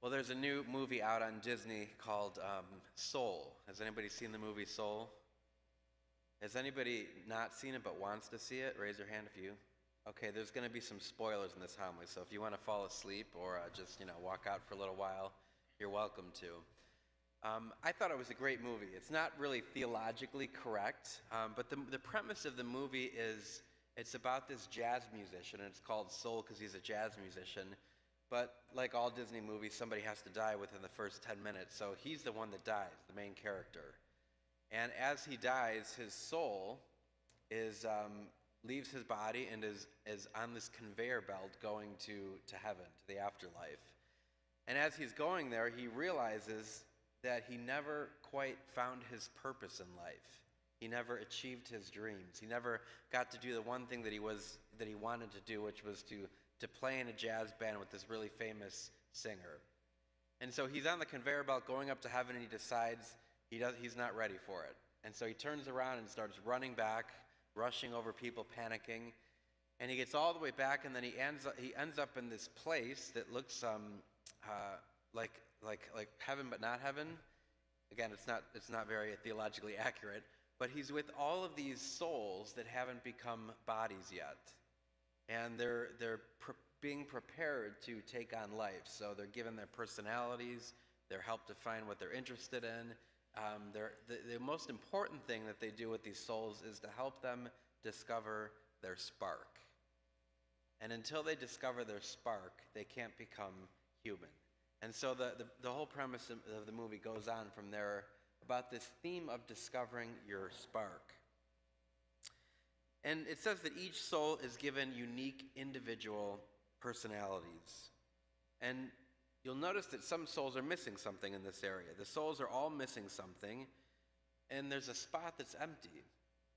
Well, there's a new movie out on Disney called Soul. Has anybody seen the movie Soul? Has anybody not seen it but wants to see it? Raise your hand if you. Okay, there's going to be some spoilers in this homily, so if you want to fall asleep or just walk out for a little while, you're welcome to. I thought it was a great movie. It's not really theologically correct, but the premise of the movie is it's about this jazz musician, and it's called Soul because he's a jazz musician. But like all Disney movies, somebody has to die within the first 10 minutes. So he's the one that dies, the main character. And as he dies, his soul leaves his body and is on this conveyor belt going to heaven, to the afterlife. And as he's going there, he realizes that he never quite found his purpose in life. He never achieved his dreams. He never got to do the one thing that he wanted to do, which was to play in a jazz band with this really famous singer. And so he's on the conveyor belt going up to heaven, and he decides he's not ready for it. And so he turns around and starts running back, rushing over people, panicking. And he gets all the way back, and then he ends up in this place that looks like heaven but not heaven. Again, it's not very theologically accurate, but he's with all of these souls that haven't become bodies yet. And they're being prepared to take on life. So they're given their personalities, they're helped to find what they're interested in. The most important thing that they do with these souls is to help them discover their spark. And until they discover their spark, they can't become human. And so the whole premise of the movie goes on from there about this theme of discovering your spark. And it says that each soul is given unique individual personalities. And you'll notice that some souls are missing something in this area. The souls are all missing something, and there's a spot that's empty.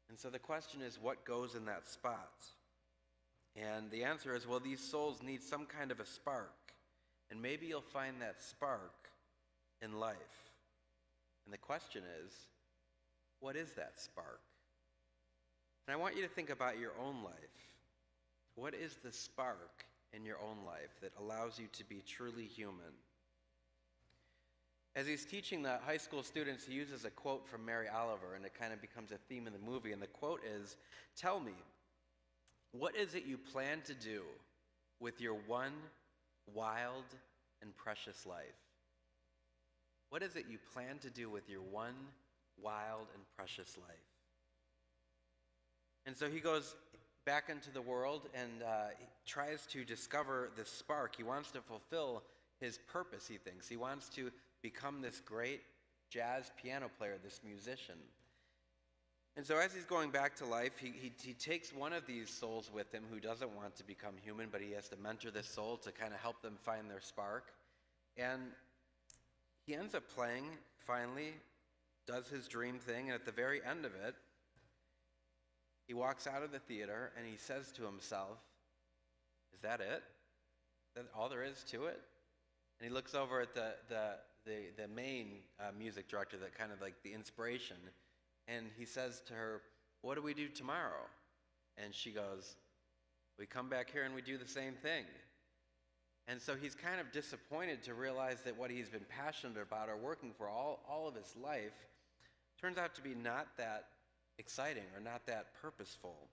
And so the question is, what goes in that spot? And the answer is, well, these souls need some kind of a spark. And maybe you'll find that spark in life. And the question is, what is that spark? And I want you to think about your own life. What is the spark in your own life that allows you to be truly human? As he's teaching the high school students, he uses a quote from Mary Oliver, and it kind of becomes a theme in the movie. And the quote is, "Tell me, what is it you plan to do with your one wild and precious life?" What is it you plan to do with your one wild and precious life? And so he goes back into the world and he tries to discover this spark. He wants to fulfill his purpose, he thinks. He wants to become this great jazz piano player, this musician. And so as he's going back to life, he takes one of these souls with him who doesn't want to become human, but he has to mentor this soul to kind of help them find their spark. And he ends up playing, finally, does his dream thing, and at the very end of it, he walks out of the theater and he says to himself, "Is that it? Is that all there is to it?" And he looks over at the main music director, that kind of like the inspiration, and he says to her, "What do we do tomorrow?" And she goes, "We come back here and we do the same thing." And so he's kind of disappointed to realize that what he's been passionate about or working for all of his life turns out to be not that exciting or not that purposeful.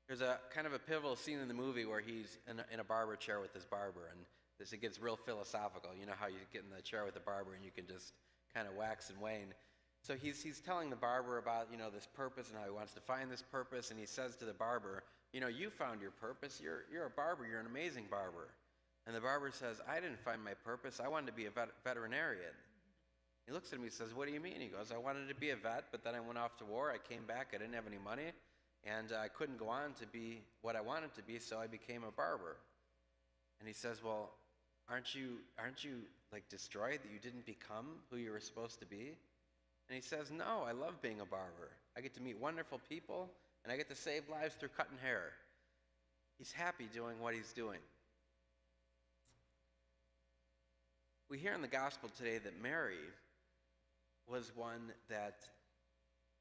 There's a kind of a pivotal scene in the movie where he's in a barber chair with his barber, and it gets real philosophical. You know how you get in the chair with the barber and you can just kind of wax and wane. So he's telling the barber about this purpose and how he wants to find this purpose, and he says to the barber, "You found your purpose. You're a barber. You're an amazing barber." And the barber says, "I didn't find my purpose. I wanted to be a veterinarian." He looks at me and says, "What do you mean?" He goes, "I wanted to be a vet, but then I went off to war. I came back. I didn't have any money, and I couldn't go on to be what I wanted to be, so I became a barber." And he says, "Well, aren't you like destroyed that you didn't become who you were supposed to be?" And he says, "No, I love being a barber. I get to meet wonderful people, and I get to save lives through cutting hair." He's happy doing what he's doing. We hear in the gospel today that Mary was one that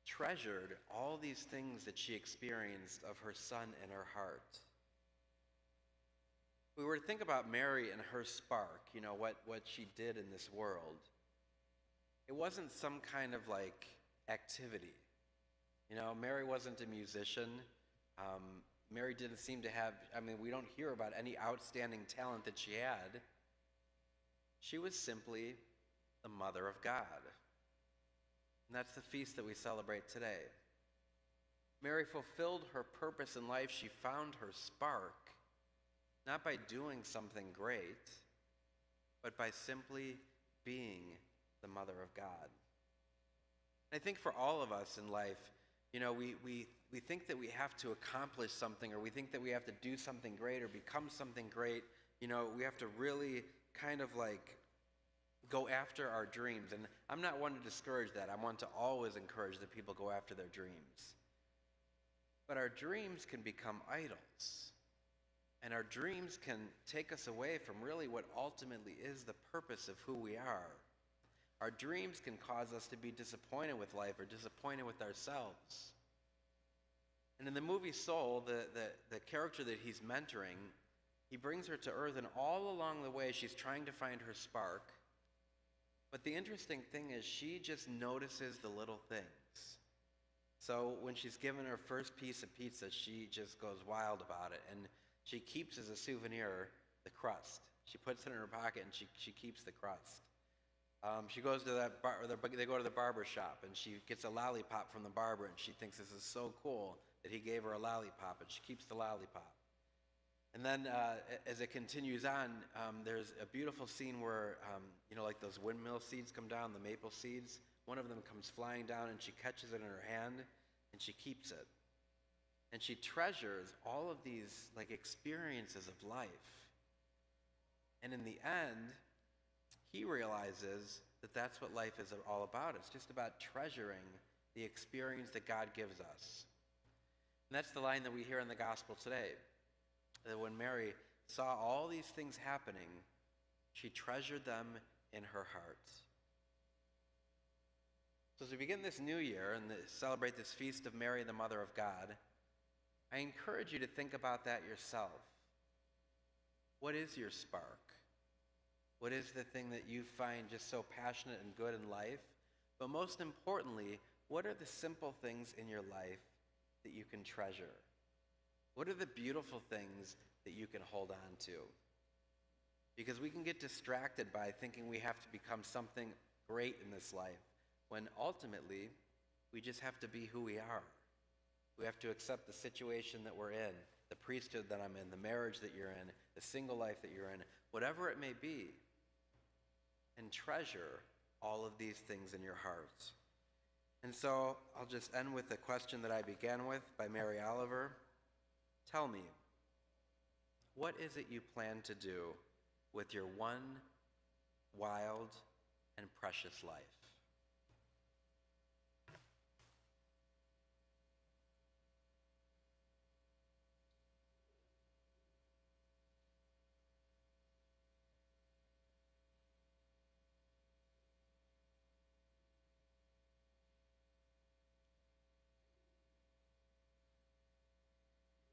treasured all these things that she experienced of her son in her heart. we were to think about Mary and her spark, what she did in this world, it wasn't some kind of like activity. Mary wasn't a musician. Mary didn't seem to have, we don't hear about any outstanding talent that she had. She was simply the Mother of God. And that's the feast that we celebrate today. Mary fulfilled her purpose in life. She found her spark, not by doing something great, but by simply being the Mother of God. I think for all of us in life, we think that we have to accomplish something, or we think that we have to do something great or become something great. We have to really kind of like go after our dreams. And I'm not one to discourage that. I want to always encourage that people go after their dreams. But our dreams can become idols. And our dreams can take us away from really what ultimately is the purpose of who we are. Our dreams can cause us to be disappointed with life or disappointed with ourselves. And in the movie Soul, the character that he's mentoring, he brings her to earth, and all along the way she's trying to find her spark. But the interesting thing is she just notices the little things. So when she's given her first piece of pizza, she just goes wild about it. And she keeps as a souvenir the crust. She puts it in her pocket and she keeps the crust. She goes to they go to the barber shop and she gets a lollipop from the barber and she thinks this is so cool that he gave her a lollipop, and she keeps the lollipop. And then as it continues on, there's a beautiful scene where, like those windmill seeds come down, the maple seeds. One of them comes flying down and she catches it in her hand and she keeps it. And she treasures all of these like experiences of life. And in the end, he realizes that that's what life is all about. It's just about treasuring the experience that God gives us. And that's the line that we hear in the gospel today. That when Mary saw all these things happening, she treasured them in her heart. So as we begin this new year and celebrate this feast of Mary, the Mother of God, I encourage you to think about that yourself. What is your spark? What is the thing that you find just so passionate and good in life? But most importantly, what are the simple things in your life that you can treasure? What are the beautiful things that you can hold on to? Because we can get distracted by thinking we have to become something great in this life, when ultimately we just have to be who we are. We have to accept the situation that we're in, the priesthood that I'm in, the marriage that you're in, the single life that you're in, whatever it may be, and treasure all of these things in your heart. And so I'll just end with the question that I began with by Mary Oliver. Tell me, what is it you plan to do with your one wild and precious life?